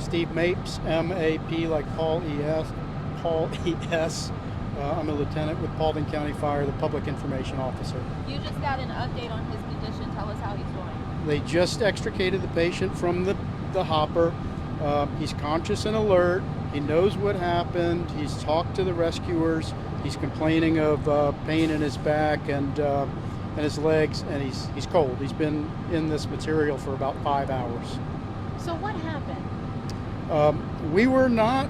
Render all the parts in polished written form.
Steve Mapes, M-A-P like Paul E-S. Paul E-S. I'm a lieutenant with Paulding County Fire, the public information officer. You just got an update on his condition. Tell us how he's doing. They just extricated the patient from the hopper. He's conscious and alert. He knows what happened. He's talked to the rescuers. He's complaining of pain in his back and his legs, and he's cold. He's been in this material for about 5 hours. So what happened? We were not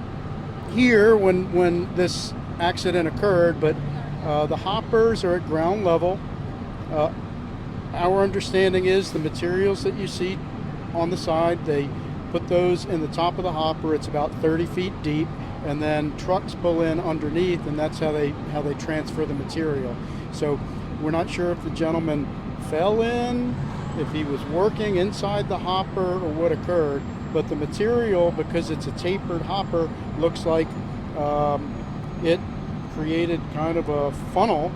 here when this accident occurred, but the hoppers are at ground level. Our understanding is the materials that you see on the side, they put those in the top of the hopper. It's about 30 feet deep, and then trucks pull in underneath, and that's how they transfer the material. So we're not sure if the gentleman fell in, if he was working inside the hopper, or what occurred. But the material, because it's a tapered hopper, looks like it created kind of a funnel,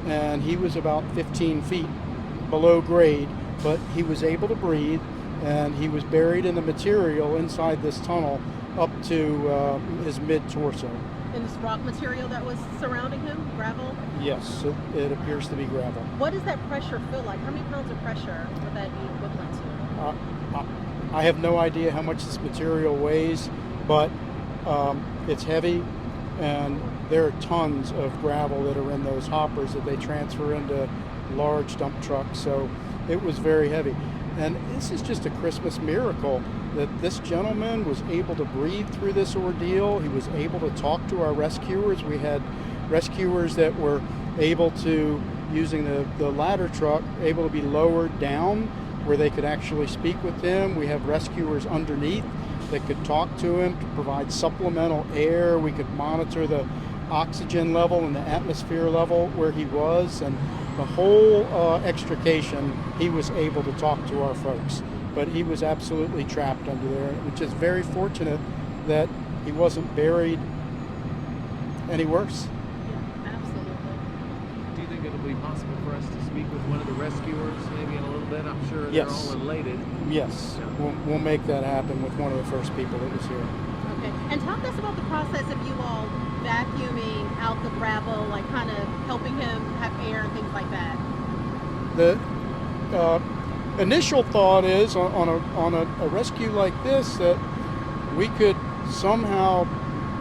and he was about 15 feet below grade, but he was able to breathe, and he was buried in the material inside this tunnel up to his mid-torso. In this rock material that was surrounding him, gravel? Yes, it appears to be gravel. What does that pressure feel like? How many pounds of pressure would that be equivalent to? I have no idea how much this material weighs, but it's heavy, and there are tons of gravel that are in those hoppers that they transfer into large dump trucks, so it was very heavy. And this is just a Christmas miracle that this gentleman was able to breathe through this ordeal. He was able to talk to our rescuers. We had rescuers that were able to, using the ladder truck, able to be lowered down where they could actually speak with him. We have rescuers underneath that could talk to him to provide supplemental air. We could monitor the oxygen level and the atmosphere level where he was, and the whole extrication, he was able to talk to our folks. But he was absolutely trapped under there, which is very fortunate that he wasn't buried any worse. Yeah, absolutely. Do you think it'll be possible for us to speak with one of the rescuers maybe in a little bit? I'm sure they're Yes. all elated. Yes, we'll make that happen with one of the first people that was here. Okay. And talk to us about the process of you all vacuuming out the gravel, like kind of helping him have air and things like that. The initial thought is on a rescue like this that we could somehow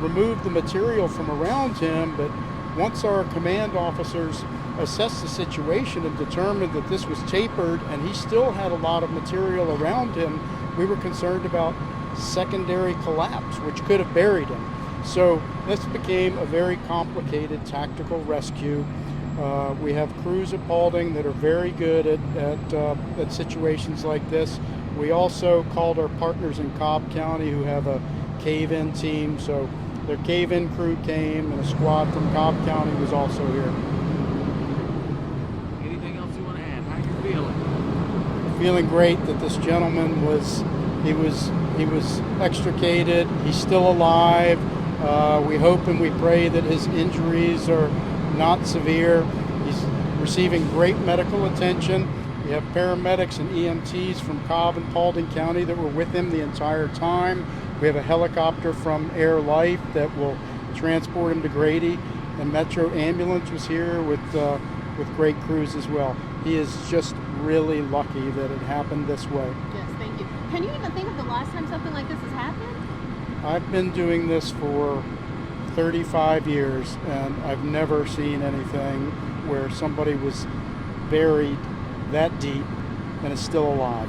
remove the material from around him, but once our command officers assessed the situation and determined that this was tapered and he still had a lot of material around him, we were concerned about secondary collapse, which could have buried him. So this became a very complicated tactical rescue. We have crews at Paulding that are very good at situations like this. We also called our partners in Cobb County who have a cave-in team. So their cave-in crew came, and a squad from Cobb County was also here. Anything else you want to add? How you feeling? Feeling great that this gentleman was extricated. He's still alive. We hope and we pray that his injuries are not severe. He's receiving great medical attention. We have paramedics and EMTs from Cobb and Paulding County that were with him the entire time. We have a helicopter from Air Life that will transport him to Grady, and Metro Ambulance was here with great crews as well. He is just really lucky that it happened this way. Yes, thank you. Can you even think of the last time something like this has happened? I've been doing this for 35 years, and I've never seen anything where somebody was buried that deep and is still alive.